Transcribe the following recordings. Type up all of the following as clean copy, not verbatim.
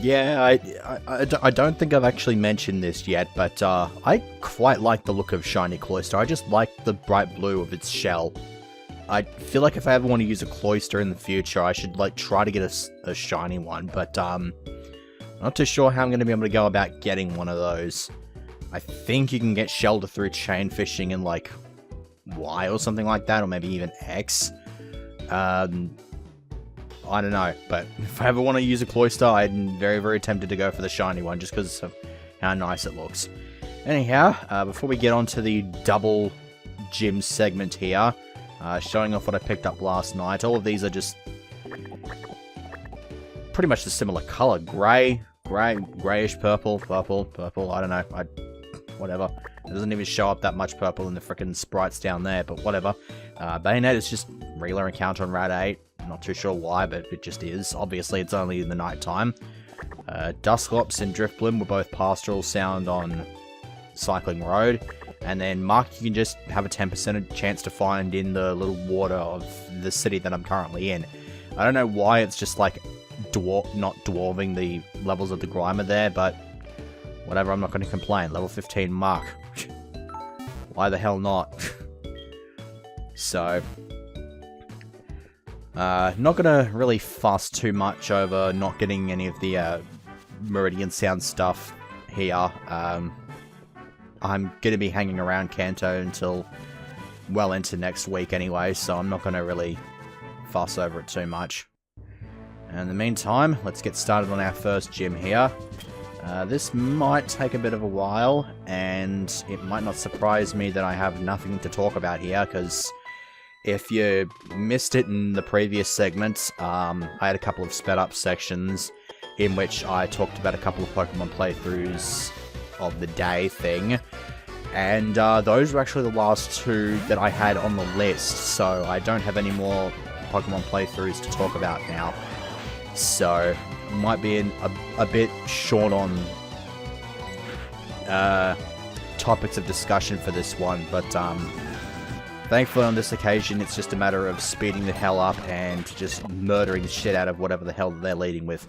Yeah, I don't think I've actually mentioned this yet, but I quite like the look of Shiny Cloyster. I just like the bright blue of its shell. I feel like if I ever want to use a Cloyster in the future, I should like try to get a shiny one, but not too sure how I'm going to be able to go about getting one of those. I think you can get Shelter through chain fishing in like Y or something like that, or maybe even X. I don't know, but if I ever want to use a Cloyster, I'm very, very tempted to go for the shiny one, just because of how nice it looks. Anyhow, before we get on to the double gym segment here, showing off what I picked up last night, all of these are just pretty much the similar color. Grayish purple, purple, I don't know, whatever. It doesn't even show up that much purple in the frickin' sprites down there, but whatever. Bayonet is just regular encounter on Rad 8. Not too sure why, but it just is. Obviously, it's only in the night time. Dusclops and Driftbloom were both pastoral sound on Cycling Road. And then Mark, you can just have a 10% chance to find in the little water of the city that I'm currently in. I don't know why it's just like not dwarving the levels of the Grimer there, but whatever, I'm not going to complain. Level 15 Mark. Why the hell not? So... not gonna really fuss too much over not getting any of the Meridian Sound stuff here. I'm gonna be hanging around Kanto until well into next week anyway, so I'm not gonna really fuss over it too much. And in the meantime, let's get started on our first gym here. This might take a bit of a while, and it might not surprise me that I have nothing to talk about here, because if you missed it in the previous segment, I had a couple of sped up sections in which I talked about a couple of Pokemon playthroughs of the day thing, and those were actually the last two that I had on the list, so I don't have any more Pokemon playthroughs to talk about now. So, might be a bit short on topics of discussion for this one, but thankfully on this occasion it's just a matter of speeding the hell up and just murdering the shit out of whatever the hell they're leading with.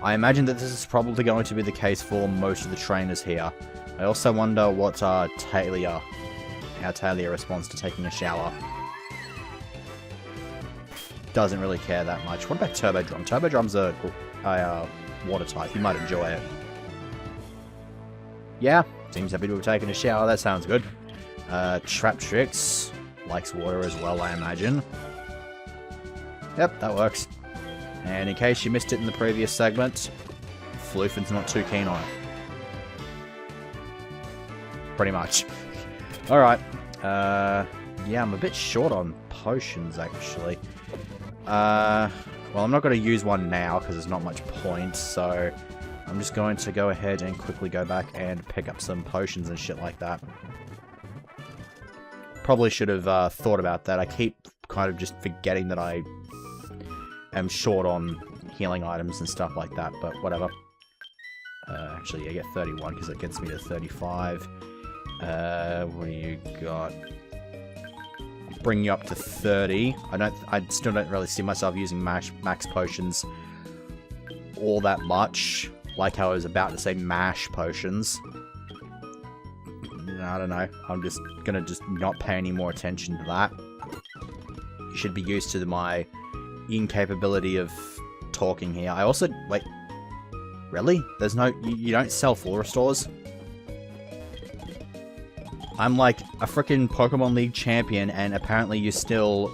I imagine that this is probably going to be the case for most of the trainers here. I also wonder what how Talia responds to taking a shower. Doesn't really care that much. What about Turbodrum? Turbodrum's a water type. You might enjoy it. Yeah, seems happy to have taken a shower. That sounds good. Traptrix likes water as well, I imagine. Yep, that works. And in case you missed it in the previous segment, Floofin's not too keen on it. Pretty much. Alright. Yeah, I'm a bit short on potions, actually. Well, I'm not going to use one now, because there's not much point, so I'm just going to go ahead and quickly go back and pick up some potions and shit like that. Probably should have thought about that. I keep kind of just forgetting that I am short on healing items and stuff like that, but whatever. Actually, I get 31 because it gets me to 35. What do you got? Bring you up to 30. I still don't really see myself using max potions all that much. Like how I was about to say mash potions. I don't know. I'm just gonna not pay any more attention to that. You should be used to my incapability of talking here. I also... Wait. Really? There's no... You don't sell full restores? I'm like a frickin' Pokemon League champion, and apparently you still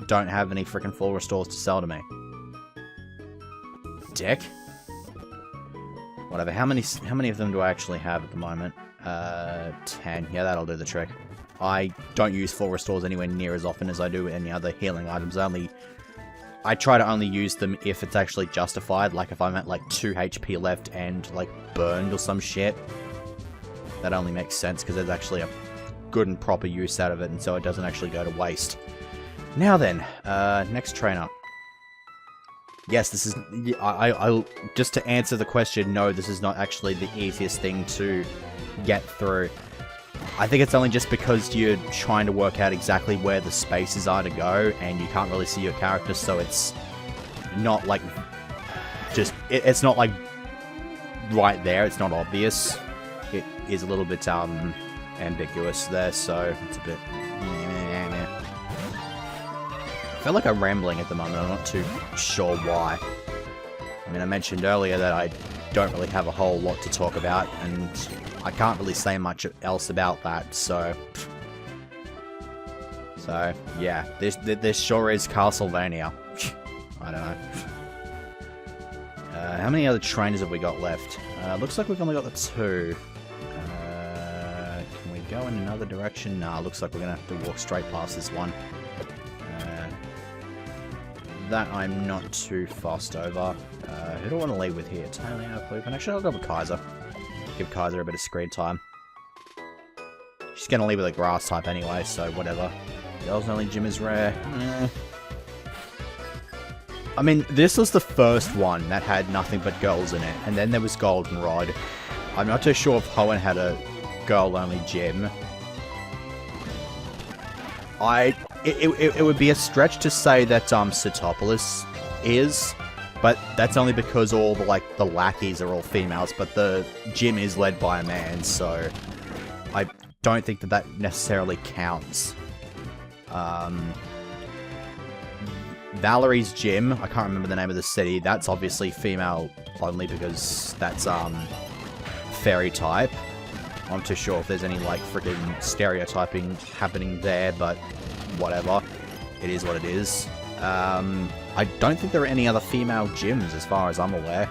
don't have any frickin' full restores to sell to me. Dick? Whatever. How many of them do I actually have at the moment? 10. Yeah, that'll do the trick. I don't use full restores anywhere near as often as I do any other healing items. I try to only use them if it's actually justified, like if I'm at like 2 HP left and like burned or some shit. That only makes sense because there's actually a good and proper use out of it, and so it doesn't actually go to waste. Now then, next trainer. Yes, this is... I just to answer the question, no, this is not actually the easiest thing to get through. I think it's only just because you're trying to work out exactly where the spaces are to go, and you can't really see your character, so it's not, like, just, it's not like right there, it's not obvious. It is a little bit ambiguous there, so it's a bit... I feel like I'm rambling at the moment, I'm not too sure why. I mean, I mentioned earlier that I don't really have a whole lot to talk about, and I can't really say much else about that, so... So, yeah, this sure is Castlevania. I don't know. How many other trainers have we got left? Looks like we've only got the 2. Can we go in another direction? Nah, looks like we're gonna have to walk straight past this one. That I'm not too fussed over. Who do I want to leave with here? Talia, Poop, and actually I'll go with Kaiser. Give Kaiser a bit of screen time. She's gonna leave with a grass type anyway, so whatever. Girls only gym is rare. I mean, this was the first one that had nothing but girls in it, and then there was Goldenrod. I'm not too sure if Hoenn had a girl-only gym. It would be a stretch to say that Satopolis is, but that's only because all the the lackeys are all females, but the gym is led by a man, so I don't think that necessarily counts. Valerie's gym, I can't remember the name of the city, that's obviously female only because that's fairy type. I'm not too sure if there's any freaking stereotyping happening there, but whatever. It is what it is. I don't think there are any other female gyms as far as I'm aware.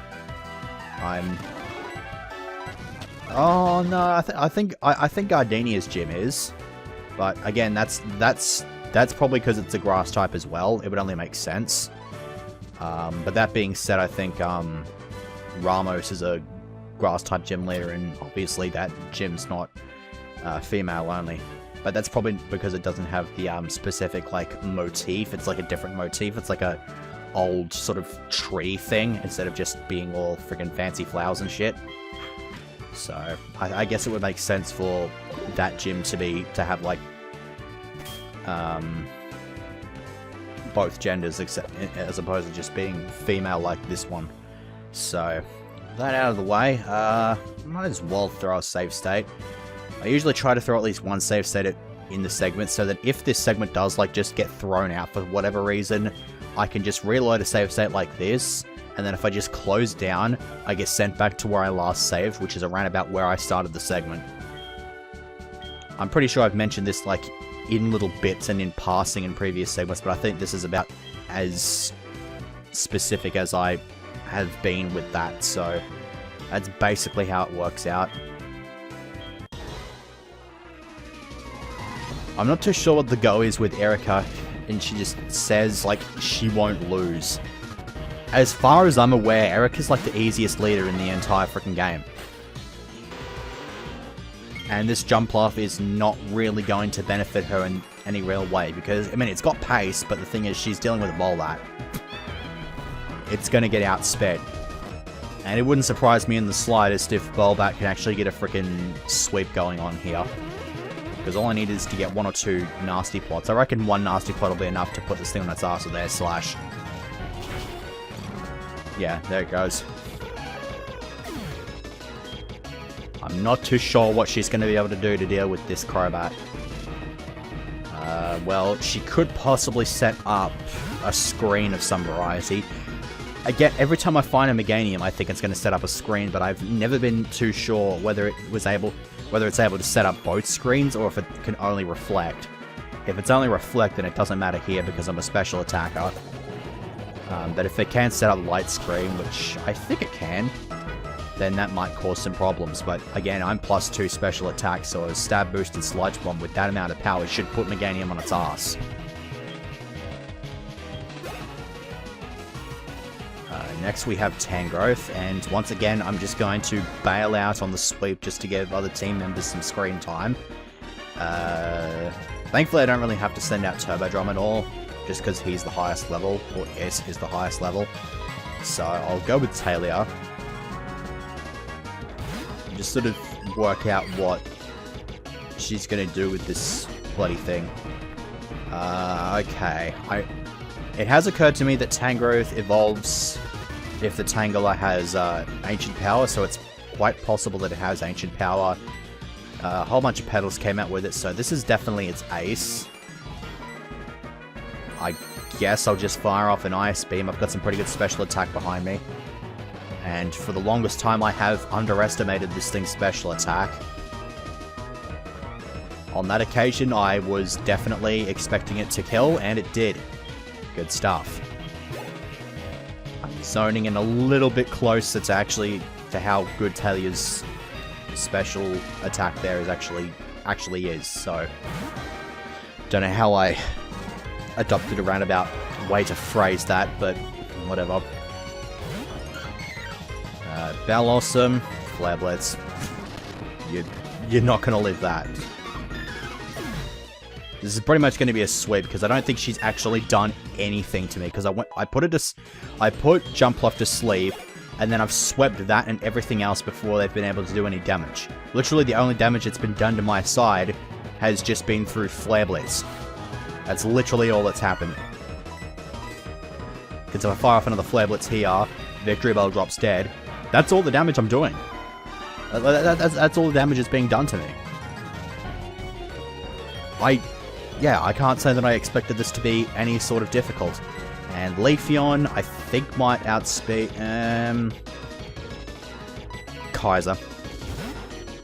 Oh no, I think Gardenia's gym is, but again, that's probably because it's a grass type as well. It would only make sense. But that being said, I think Ramos is a grass type gym leader, and obviously that gym's not female only. But that's probably because it doesn't have the specific motif. It's a different motif. It's a old sort of tree thing instead of just being all freaking fancy flowers and shit. So I guess it would make sense for that gym to have both genders, as opposed to just being female like this one. So that out of the way, might as well throw a save state. I usually try to throw at least one save state in the segment, so that if this segment does just get thrown out for whatever reason, I can just reload a save state like this, and then if I just close down, I get sent back to where I last saved, which is around about where I started the segment. I'm pretty sure I've mentioned this in little bits and in passing in previous segments, but I think this is about as specific as I have been with that, so that's basically how it works out. I'm not too sure what the go is with Erica, and she just says, she won't lose. As far as I'm aware, Erica's the easiest leader in the entire freaking game. And this jump off is not really going to benefit her in any real way, because, I mean, it's got pace, but the thing is, she's dealing with a Bolat. It's going to get outsped. And it wouldn't surprise me in the slightest if Bolat can actually get a freaking sweep going on here. Because all I need is to get 1 or 2 nasty plots. I reckon 1 nasty plot will be enough to put this thing on its ass with air slash. Yeah, there it goes. I'm not too sure what she's going to be able to do to deal with this Crobat. Well, she could possibly set up a screen of some variety. Again, every time I find a Meganium, I think it's going to set up a screen, but I've never been too sure whether it's able to set up both screens or if it can only reflect. If it's only reflect, then it doesn't matter here because I'm a special attacker. But if it can set up light screen, which I think it can, then that might cause some problems. But again, I'm +2 special attack, so a stab boost and sludge bomb with that amount of power should put Meganium on its ass. Next we have Tangrowth, and once again I'm just going to bail out on the sweep just to give other team members some screen time. Thankfully I don't really have to send out Turbodrum at all, just because he's the highest level, or S is the highest level. So I'll go with Talia. Just sort of work out what she's going to do with this bloody thing. Okay. It has occurred to me that Tangrowth evolves if the Tangela has Ancient Power, so it's quite possible that it has Ancient Power. A whole bunch of petals came out with it, so this is definitely its ace. I guess I'll just fire off an Ice Beam. I've got some pretty good special attack behind me. And for the longest time I have underestimated this thing's special attack. On that occasion I was definitely expecting it to kill, and it did. Good stuff. I'm zoning in a little bit closer to how good Talia's special attack there is actually is, so don't know how I adopted a roundabout way to phrase that, but whatever. Bell Awesome, Flare Blitz. You're not gonna live that. This is pretty much going to be a sweep because I don't think she's actually done anything to me, because I put Jumpluff to sleep, and then I've swept that and everything else before they've been able to do any damage. Literally the only damage that's been done to my side has just been through Flare Blitz. That's literally all that's happened. Because if I fire off another Flare Blitz here, Victory Bell drops dead. That's all the damage I'm doing. That's all the damage that's being done to me. I can't say that I expected this to be any sort of difficult. And Leafeon, I think, might outspeed... Kaiser.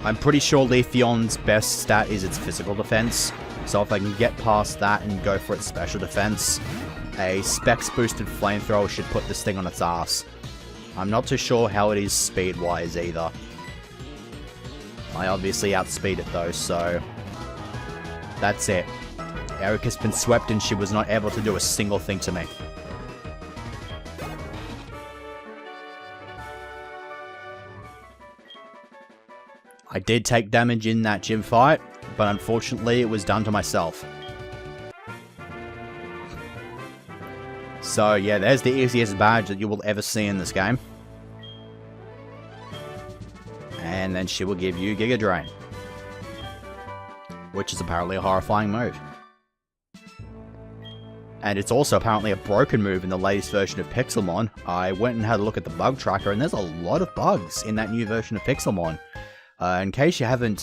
I'm pretty sure Leafeon's best stat is its physical defense. So if I can get past that and go for its special defense, a Specs-boosted Flamethrower should put this thing on its ass. I'm not too sure how it is speed-wise either. I obviously outspeed it though, so... That's it. Erica's been swept and she was not able to do a single thing to me. I did take damage in that gym fight, but unfortunately it was done to myself. So yeah, there's the easiest badge that you will ever see in this game. And then she will give you Giga Drain, which is apparently a horrifying move. And it's also apparently a broken move in the latest version of Pixelmon. I went and had a look at the bug tracker, and there's a lot of bugs in that new version of Pixelmon. In case you haven't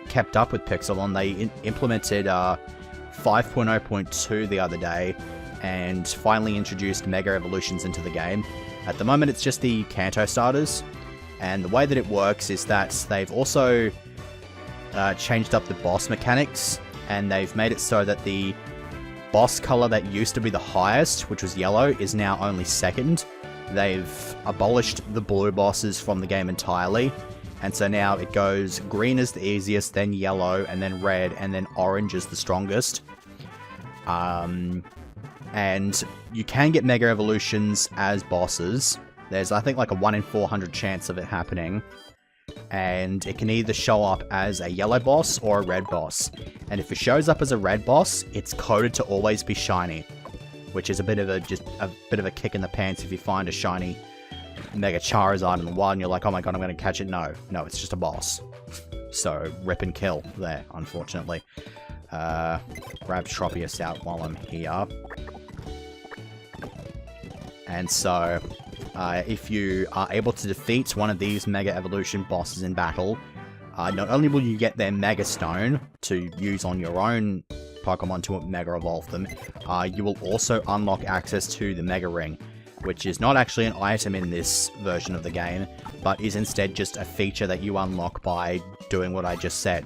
kept up with Pixelmon, they implemented 5.0.2 the other day, and finally introduced Mega Evolutions into the game. At the moment it's just the Kanto starters, and the way that it works is that they've also changed up the boss mechanics, and they've made it so that the boss color that used to be the highest, which was yellow, is now only second. They've abolished the blue bosses from the game entirely, and so now it goes green is the easiest, then yellow, and then red, and then orange is the strongest. And you can get Mega Evolutions as bosses. There's, I think, like a 1 in 400 chance of it happening. And it can either show up as a yellow boss or a red boss. And if it shows up as a red boss, it's coded to always be shiny, which is a bit of a kick in the pants if you find a shiny Mega Charizard in the wild and you're like, oh my god, I'm going to catch it. No, it's just a boss. So rip and kill there, unfortunately. Grab Tropius out while I'm here. And so, if you are able to defeat one of these Mega Evolution bosses in battle, not only will you get their Mega Stone to use on your own Pokemon to Mega Evolve them, you will also unlock access to the Mega Ring, which is not actually an item in this version of the game, but is instead just a feature that you unlock by doing what I just said.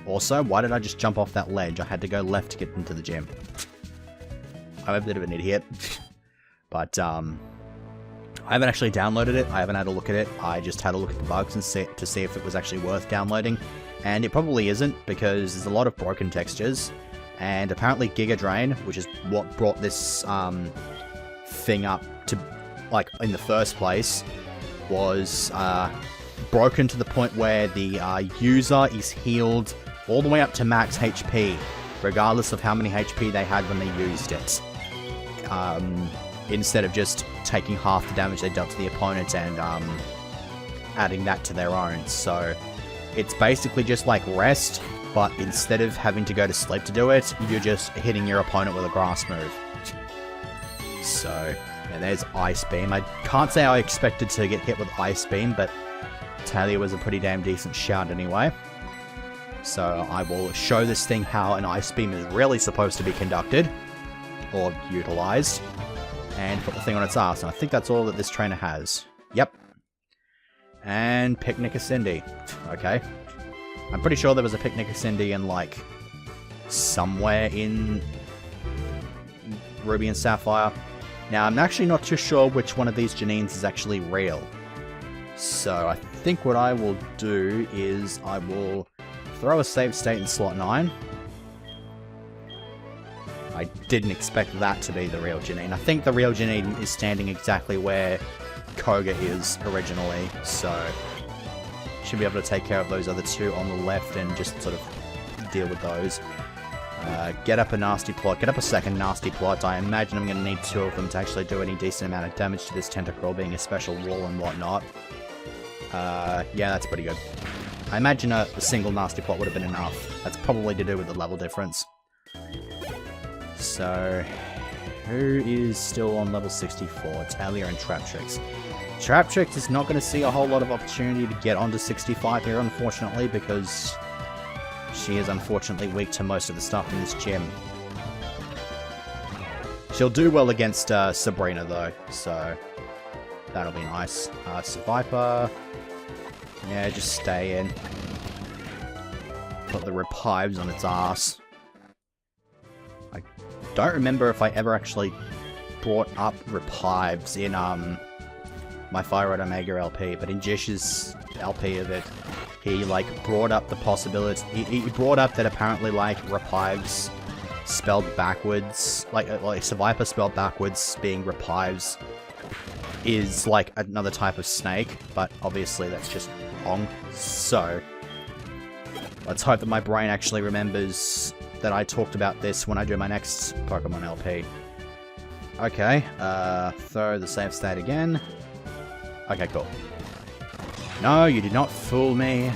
Also, why did I just jump off that ledge? I had to go left to get into the gym. I'm a bit of an idiot. But, I haven't actually downloaded it. I haven't had a look at it. I just had a look at the bugs and to see if it was actually worth downloading. And it probably isn't, because there's a lot of broken textures. And apparently Giga Drain, which is what brought this thing up to, like, in the first place, was broken to the point where the user is healed all the way up to max HP, regardless of how many HP they had when they used it. Instead of just taking half the damage they dealt to the opponent and adding that to their own. So it's basically just like rest, but instead of having to go to sleep to do it, you're just hitting your opponent with a grass move. So And there's Ice Beam. I can't say I expected to get hit with Ice Beam, but Talia was a pretty damn decent shout anyway. So I will show this thing how an Ice Beam is really supposed to be conducted, or utilized, and put the thing on its ass. And I think that's all that this trainer has. Yep. And Picnic Ascendi. Okay. I'm pretty sure there was a Picnic Ascendi in, like, somewhere in Ruby and Sapphire. Now, I'm actually not too sure which one of these Janines is actually real. So, I think what I will do is I will throw a save state in slot 9. I didn't expect that to be the real Janine. I think the real Janine is standing exactly where Koga is originally, so should be able to take care of those other two on the left and just sort of deal with those. Get up a nasty plot, get up a second nasty plot. I imagine I'm going to need 2 of them to actually do any decent amount of damage to this Tentacruel, being a special wall and whatnot. Yeah, that's pretty good. I imagine a single nasty plot would have been enough. That's probably to do with the level difference. So, who is still on level 64? Talia and Traptrix. Traptrix is not going to see a whole lot of opportunity to get onto 65 here, unfortunately, because she is unfortunately weak to most of the stuff in this gym. She'll do well against Sabrina, though, so that'll be nice. Survivor. Yeah, just stay in. Put the Repives on its ass. I don't remember if I ever actually brought up Repives in my Fire Red Omega LP, but in Jish's LP of it, he like brought up the possibility. He brought up that apparently like Repives spelled backwards, like Survivor spelled backwards being Repives is like another type of snake, but obviously that's just wrong. So let's hope that my brain actually remembers that I talked about this when I do my next Pokemon LP. Okay, throw the save state again. Okay, cool. No, you did not fool me.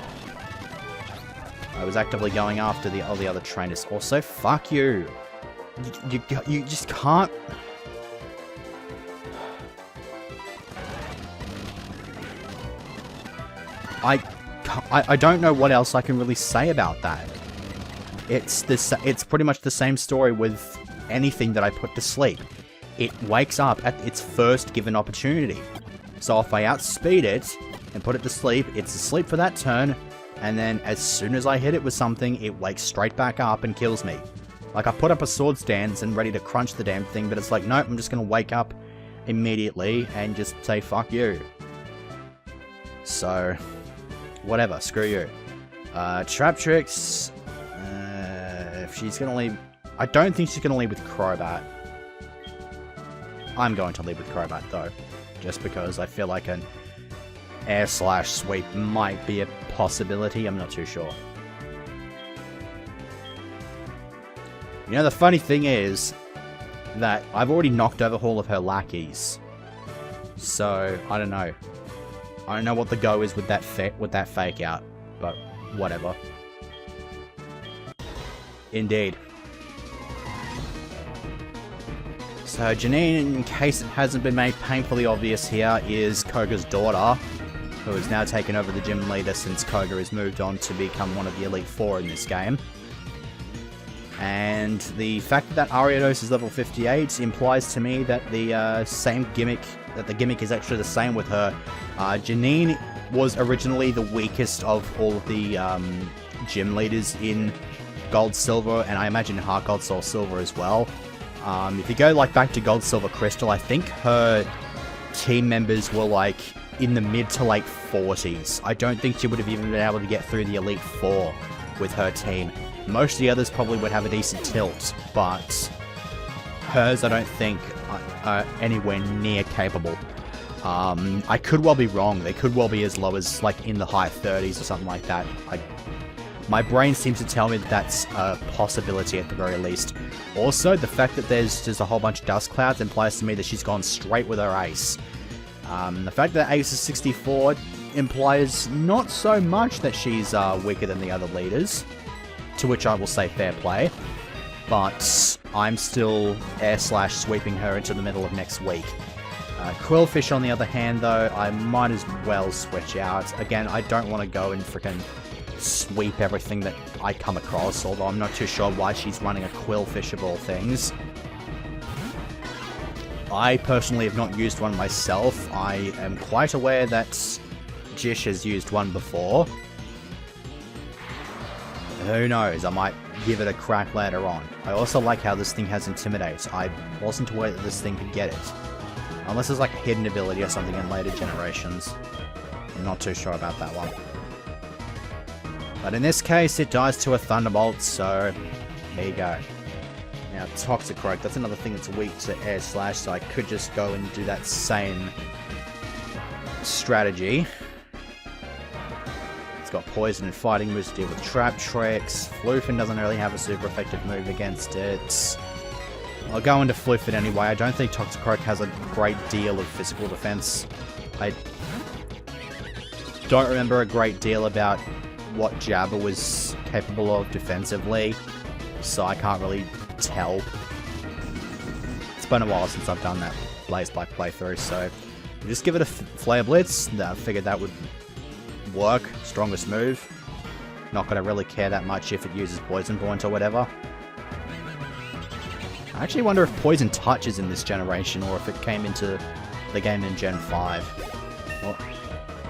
I was actively going after all the other trainers. Also, fuck you. You just can't. I don't know what else I can really say about that. It's pretty much the same story with anything that I put to sleep. It wakes up at its first given opportunity. So if I outspeed it and put it to sleep, it's asleep for that turn, and then as soon as I hit it with something, it wakes straight back up and kills me. Like, I put up a sword stance and ready to crunch the damn thing, but it's like, nope, I'm just gonna wake up immediately and just say, fuck you. So, whatever, screw you. Traptrix, if she's gonna leave, I don't think she's gonna leave with Crobat. I'm going to leave with Crobat though, just because I feel like an air/sweep might be a possibility. I'm not too sure. You know, the funny thing is that I've already knocked over all of her lackeys, so I don't know. I don't know what the go is with that fake out, but whatever. Indeed. So Janine, in case it hasn't been made painfully obvious here, is Koga's daughter, who has now taken over the gym leader since Koga has moved on to become one of the Elite Four in this game. And the fact that Ariados is level 58 implies to me that the gimmick is actually the same with her. Janine was originally the weakest of all of the gym leaders in Gold, Silver, and I imagine Heart Gold, Soul Silver as well. If you go like back to Gold, Silver, Crystal, I think her team members were like in the mid to late 40s. I don't think she would have even been able to get through the Elite Four with her team. Most of the others probably would have a decent tilt, but hers I don't think are anywhere near capable. I could well be wrong. They could well be as low as like in the high 30s or something like that. My brain seems to tell me that that's a possibility at the very least. Also, the fact that there's just a whole bunch of dust clouds implies to me that she's gone straight with her ace. The fact that ace is 64 implies not so much that she's weaker than the other leaders, to which I will say fair play, but I'm still air/sweeping her into the middle of next week. Quillfish, on the other hand, though, I might as well switch out. Again, I don't want to go and freaking sweep everything that I come across, although I'm not too sure why she's running a Quillfish of all things. I personally have not used one myself. I am quite aware that Jish has used one before. Who knows, I might give it a crack later on. I also like how this thing has Intimidate. I wasn't aware that this thing could get it. Unless there's like a hidden ability or something in later generations. I'm not too sure about that one. But in this case, it dies to a Thunderbolt, so there you go. Now, Toxicroak, that's another thing that's weak to Air Slash, so I could just go and do that same strategy. It's got Poison and Fighting moves to deal with Trap Tricks. Floofin doesn't really have a super effective move against it. I'll go into Floofin anyway. I don't think Toxicroak has a great deal of physical defense. I don't remember a great deal about what Jabba was capable of defensively, so I can't really tell. It's been a while since I've done that Blaze Black playthrough, so we'll just give it a Flare Blitz. I figured that would work. Strongest move. Not going to really care that much if it uses Poison Point or whatever. I actually wonder if Poison Touch is in this generation, or if it came into the game in Gen 5. Well,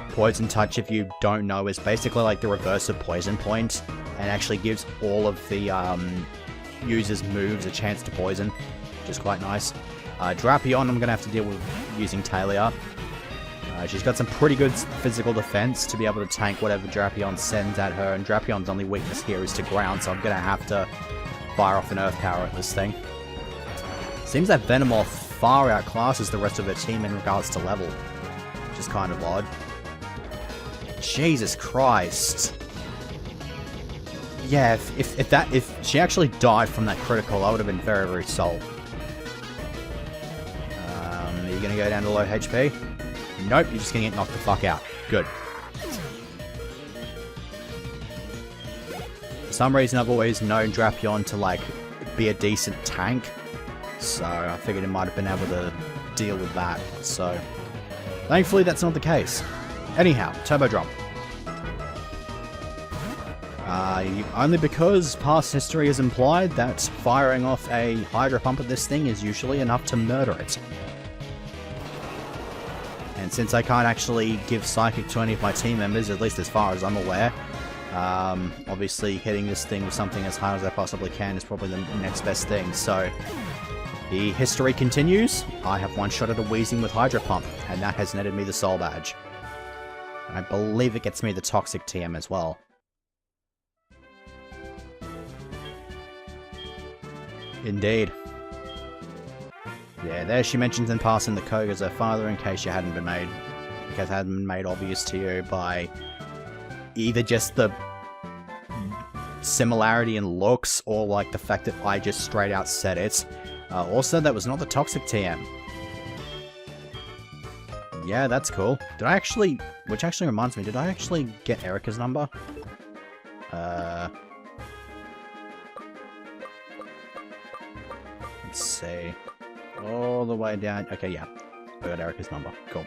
Poison Touch, if you don't know, is basically like the reverse of Poison Point, and actually gives all of the users' moves a chance to poison, which is quite nice. Drapion, I'm going to have to deal with using Talia. She's got some pretty good physical defense to be able to tank whatever Drapion sends at her, and Drapion's only weakness here is to ground, so I'm going to have to fire off an Earth Power at this thing. Seems that Venomoth far outclasses the rest of her team in regards to level, which is kind of odd. Jesus Christ. Yeah, if she actually died from that critical, I would have been very, very salty. Are you going to go down to low HP? Nope, you're just going to get knocked the fuck out. Good. For some reason, I've always known Drapion to, like, be a decent tank. So, I figured it might have been able to deal with that. So, thankfully, that's not the case. Anyhow, Turbo Drum. Only because past history has implied that firing off a Hydro Pump at this thing is usually enough to murder it. And since I can't actually give Psychic to any of my team members, at least as far as I'm aware, obviously hitting this thing with something as hard as I possibly can is probably the next best thing. So, the history continues. I have one shot at a Wheezing with Hydro Pump, and that has netted me the Soul Badge. And I believe it gets me the Toxic TM as well. Indeed. Yeah, there she mentions in passing that Koga's her father, in case it hadn't been made obvious to you by either just the similarity in looks, or like the fact that I just straight out said it. Also, that was not the Toxic TM. Yeah, that's cool. Did I actually... Which actually reminds me, did I actually get Erica's number? Let's see. All the way down... Okay, yeah. I got Erica's number. Cool.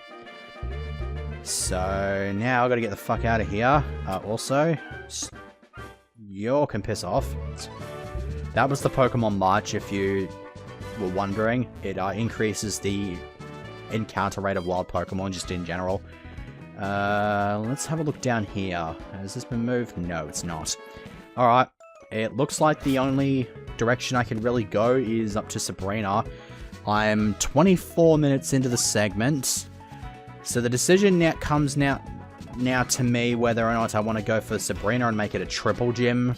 So, now I've got to get the fuck out of here. Also, you can piss off. That was the Pokemon March, if you were wondering. It increases the encounter rate of wild Pokemon, just in general. Let's have a look down here. Has this been moved? No, it's not. Alright. It looks like the only direction I can really go is up to Sabrina. I'm 24 minutes into the segment. So the decision now comes now to me whether or not I want to go for Sabrina and make it a triple gym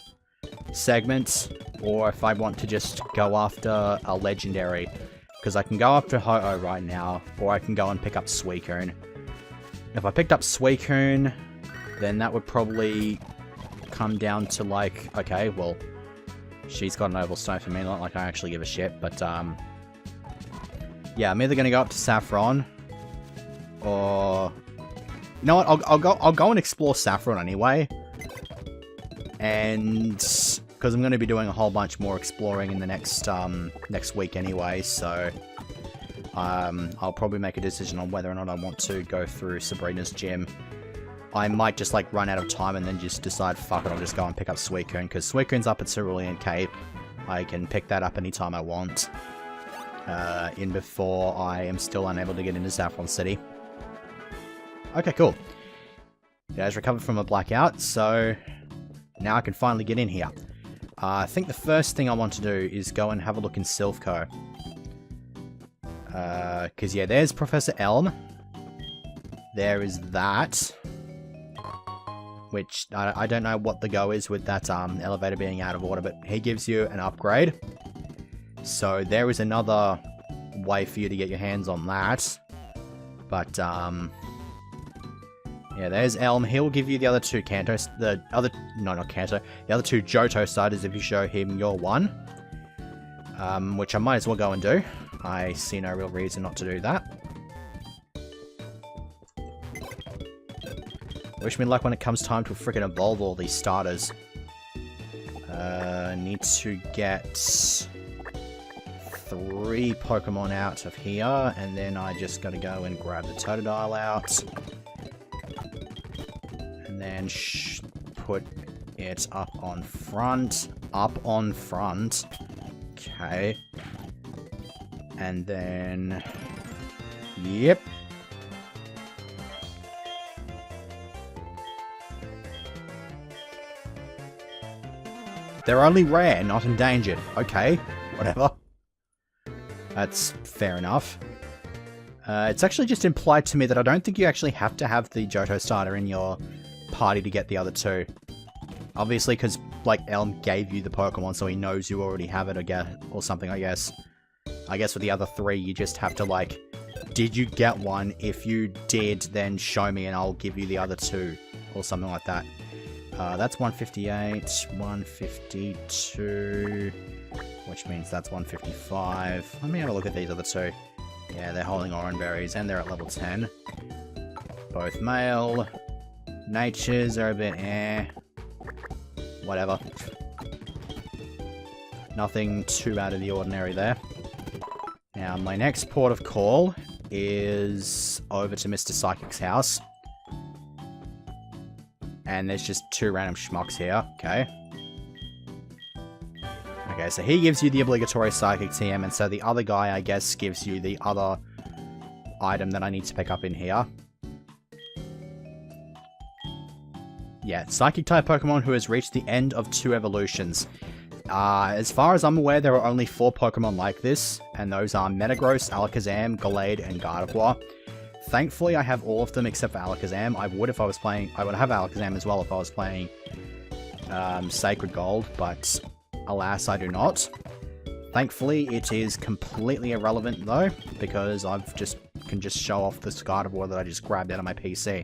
segment, or if I want to just go after a legendary. Because I can go after Ho-Oh right now, or I can go and pick up Suicune. If I picked up Suicune, then that would probably come down to like, okay, well, she's got an Oval Stone for me, not like I actually give a shit, but yeah, I'm either gonna go up to Saffron, or you know what? I'll go and explore Saffron anyway, and because I'm going to be doing a whole bunch more exploring in the next week anyway, so I'll probably make a decision on whether or not I want to go through Sabrina's gym. I might just like run out of time and then just decide, fuck it, I'll just go and pick up Suicune, because Suicune's up at Cerulean Cape. I can pick that up anytime I want. In before I am still unable to get into Saffron City. Okay, cool. Guys, recovered from a blackout, so now I can finally get in here. I think the first thing I want to do is go and have a look in Silphco. Because, yeah, there's Professor Elm. There is that. Which, I don't know what the go is with that elevator being out of order, but he gives you an upgrade. So there is another way for you to get your hands on that. But, yeah, there's Elm. He'll give you the other two Kanto, the other two Johto starters if you show him your one. Which I might as well go and do. I see no real reason not to do that. Wish me luck when it comes time to freaking evolve all these starters. Need to get 3 Pokemon out of here, and then I just gotta go and grab the Totodile out. And then put it up on front. Up on front. Okay. And then... Yep. They're only rare, not endangered. Okay, whatever. That's fair enough. It's actually just implied to me that I don't think you actually have to have the Johto starter in your party to get the other two. Obviously, because, like, Elm gave you the Pokemon, so he knows you already have it, or something, I guess. I guess with the other 3, you just have to, like, did you get one? If you did, then show me and I'll give you the other 2, or something like that. That's 158, 152, which means that's 155. Let me have a look at these other 2. Yeah, they're holding Oranberries, and they're at level 10. Both male. Natures are a bit whatever. Nothing too out of the ordinary there. Now, my next port of call is over to Mr. Psychic's house. And there's just 2 random schmucks here. Okay. Okay, so he gives you the obligatory Psychic TM, and so the other guy, I guess, gives you the other item that I need to pick up in here. Yeah, Psychic-type Pokemon who has reached the end of 2 evolutions. As far as I'm aware, there are only 4 Pokemon like this, and those are Metagross, Alakazam, Gallade, and Gardevoir. Thankfully, I have all of them except for Alakazam. I would have Alakazam as well if I was playing Sacred Gold, but alas, I do not. Thankfully, it is completely irrelevant though, because can just show off this Gardevoir that I just grabbed out of my PC.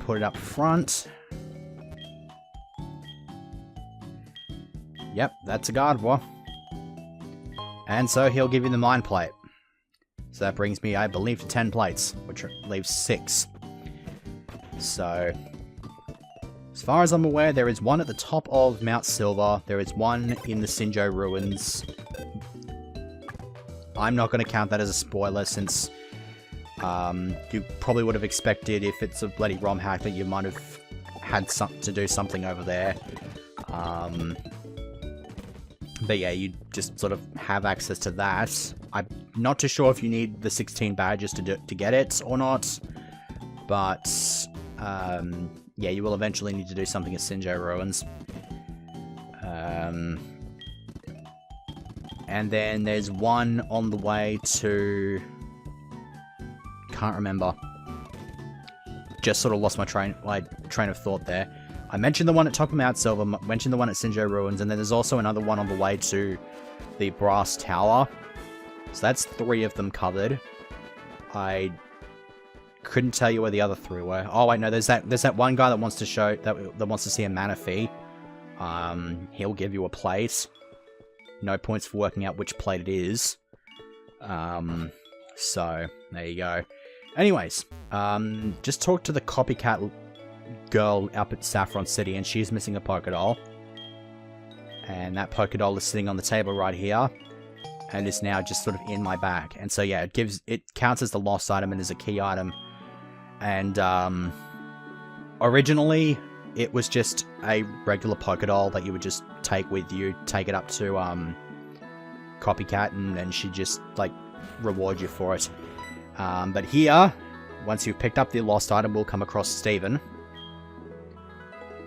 Put it up front. Yep, that's a Gardevoir. And so he'll give you the Mind Plate. So that brings me, I believe, to 10 plates, which leaves 6. So, as far as I'm aware, there is one at the top of Mount Silver. There is one in the Sinjo Ruins. I'm not going to count that as a spoiler, since you probably would have expected, if it's a bloody ROM hack, that you might have had to do something over there. But yeah, you just sort of have access to that. I'm not too sure if you need the 16 badges to get it or not. But, yeah, you will eventually need to do something at Sinjo Ruins. And then there's one on the way to... Can't remember. Just sort of lost my train of thought there. I mentioned the one at top of Mount Silver, mentioned the one at Sinjo Ruins, and then there's also another one on the way to the Brass Tower. So that's 3 of them covered. I couldn't tell you where the other 3 were. Oh wait, no, there's that one guy that wants to show that wants to see a Manaphy. He'll give you a plate. No points for working out which plate it is. So there you go. Anyways, just talk to the copycat girl up at Saffron City, and she's missing a Pokédoll. And that Pokédoll is sitting on the table right here. and is now just sort of in my bag. And so yeah, it counts as the lost item and is a key item. And originally it was just a regular polka doll that you would just take with you, take it up to Copycat, and then she'd just like reward you for it. But here, once you've picked up the lost item, we'll come across Steven,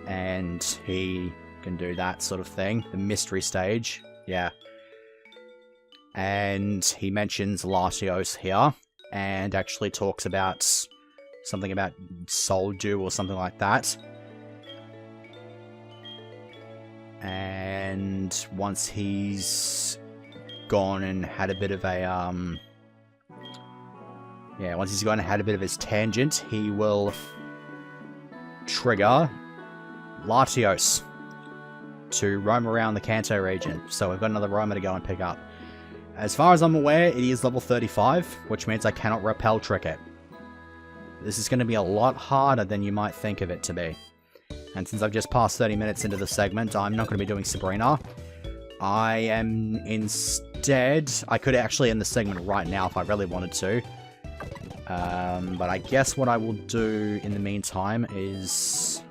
and he can do that sort of thing, the mystery stage. Yeah. And he mentions Latios here, and actually talks about something about soul dew or something like that. And once he's gone and had a bit of a once he's gone and had a bit of his tangent, he will trigger Latios to roam around the Kanto region. So we've got another roamer to go and pick up. As far as I'm aware, it is level 35, which means I cannot repel trick it. This is going to be a lot harder than you might think of it to be. And since I've just passed 30 minutes into the segment, I'm not going to be doing Sabrina. I am instead... I could actually end the segment right now if I really wanted to. But I guess what I will do in the meantime is...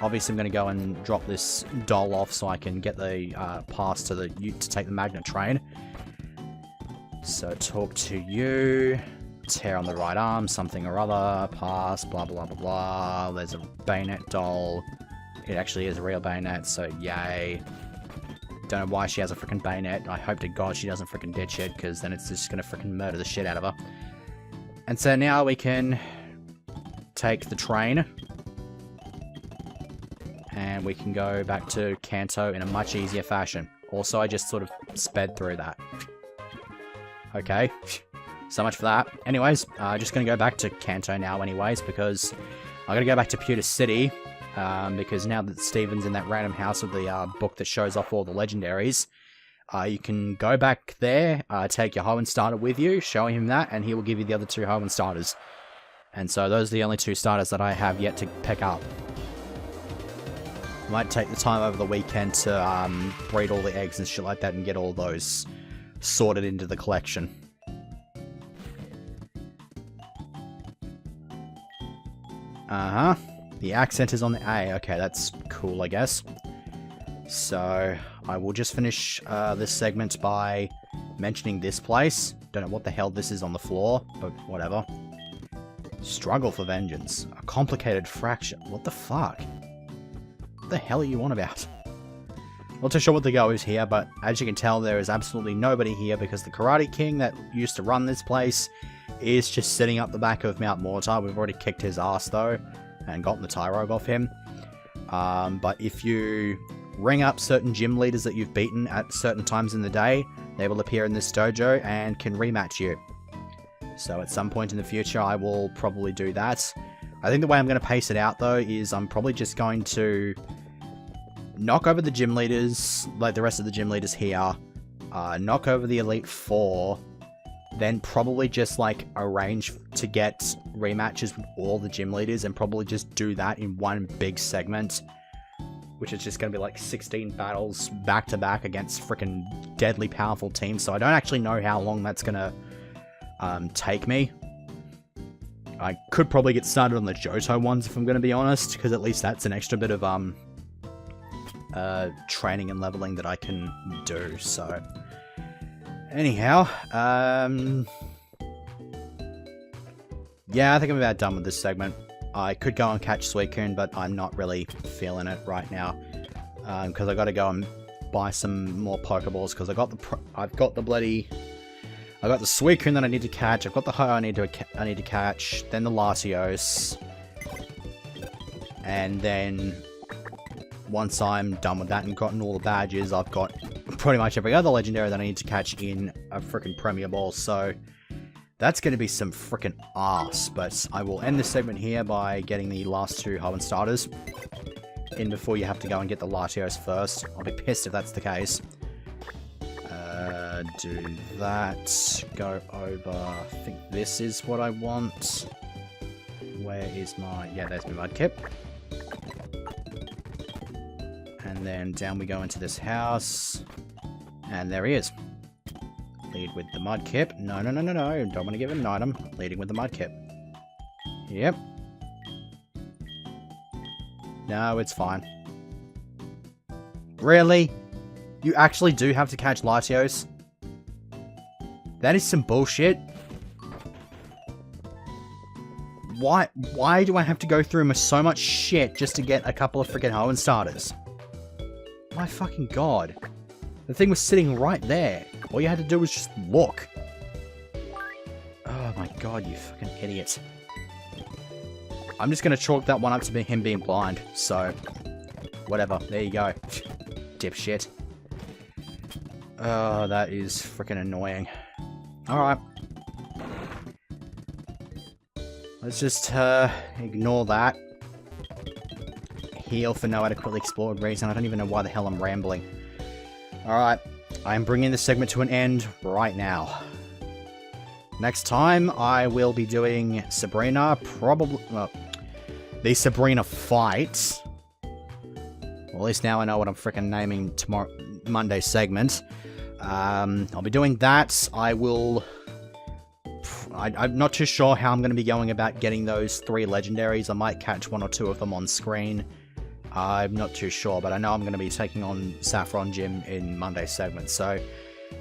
Obviously I'm going to go and drop this doll off so I can get the pass to take the magnet train. So talk to you... Tear on the right arm, something or other, pass, blah blah blah blah. There's a bayonet doll. It actually is a real bayonet, so yay. Don't know why she has a freaking bayonet. I hope to God she doesn't freaking ditch it, because then it's just gonna freaking murder the shit out of her. And so now we can take the train. And we can go back to Kanto in a much easier fashion. Also, I just sort of sped through that. Okay. So much for that. Anyways, just going to go back to Kanto now anyways, because I'm going to go back to Pewter City, because now that Steven's in that random house with the book that shows off all the legendaries, you can go back there, take your Hoenn starter with you, show him that, and he will give you the other 2 Hoenn starters. And so those are the only 2 starters that I have yet to pick up. Might take the time over the weekend to breed all the eggs and shit like that and get all those sorted into the collection. Uh-huh. The accent is on the A. Okay, that's cool, I guess. So, I will just finish this segment by mentioning this place. Don't know what the hell this is on the floor, but whatever. Struggle for vengeance. A complicated fracture. What the fuck? What the hell are you on about? Not too sure what the go is here, but as you can tell, there is absolutely nobody here because the Karate King that used to run this place is just sitting up the back of Mount Mortar. We've already kicked his ass, though, and gotten the Tyrogue off him. But if you ring up certain gym leaders that you've beaten at certain times in the day, they will appear in this dojo and can rematch you. So at some point in the future, I will probably do that. I think the way I'm going to pace it out, though, is I'm probably just going to knock over the gym leaders, like the rest of the gym leaders here, knock over the Elite Four, then probably just, like, arrange to get rematches with all the gym leaders and probably just do that in one big segment, which is just going to be, like, 16 battles back-to-back against freaking deadly powerful teams, so I don't actually know how long that's going to take me. I could probably get started on the Johto ones, if I'm going to be honest, because at least that's an extra bit of, training and leveling that I can do, so... Anyhow, yeah, I think I'm about done with this segment. I could go and catch Suicune, but I'm not really feeling it right now, because I got to go and buy some more Pokeballs, because I got the Suicune that I need to catch. I've got the Ho I need to catch. Then the Latios, and then once I'm done with that and gotten all the badges, I've got pretty much every other legendary that I need to catch in a freaking Premier Ball. So that's going to be some freaking arse. But I will end this segment here by getting the last 2 Hoenn starters in before you have to go and get the Latios first. I'll be pissed if that's the case. Do that. Go over. I think this is what I want. Where is my... Yeah, there's my Mudkip. And then down we go into this house. And there he is. Lead with the Mudkip. No, no, no, no, no. Don't want to give him an item. Leading with the Mudkip. Yep. No, it's fine. Really? You actually do have to catch Latios? That is some bullshit. Why do I have to go through so much shit just to get a couple of freaking Hoenn starters? My fucking god. The thing was sitting right there. All you had to do was just look. Oh my god, you fucking idiot. I'm just gonna chalk that one up to him being blind, so... Whatever, there you go. Dipshit. Oh, that is freaking annoying. Alright. Let's just, ignore that. Heal for no adequately explored reason. I don't even know why the hell I'm rambling. Alright. I am bringing this segment to an end right now. Next time, I will be doing Sabrina, probably... Well, the Sabrina fight. Well, at least now I know what I'm freaking naming tomorrow, Monday's segment. I'll be doing that. I will... I'm not too sure how I'm going to be going about getting those 3 legendaries. I might catch 1 or 2 of them on screen. I'm not too sure, but I know I'm going to be taking on Saffron Gym in Monday's segment, so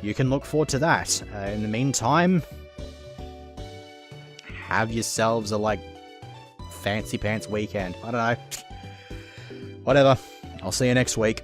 you can look forward to that. In the meantime, have yourselves a, like, fancy pants weekend. I don't know. Whatever. I'll see you next week.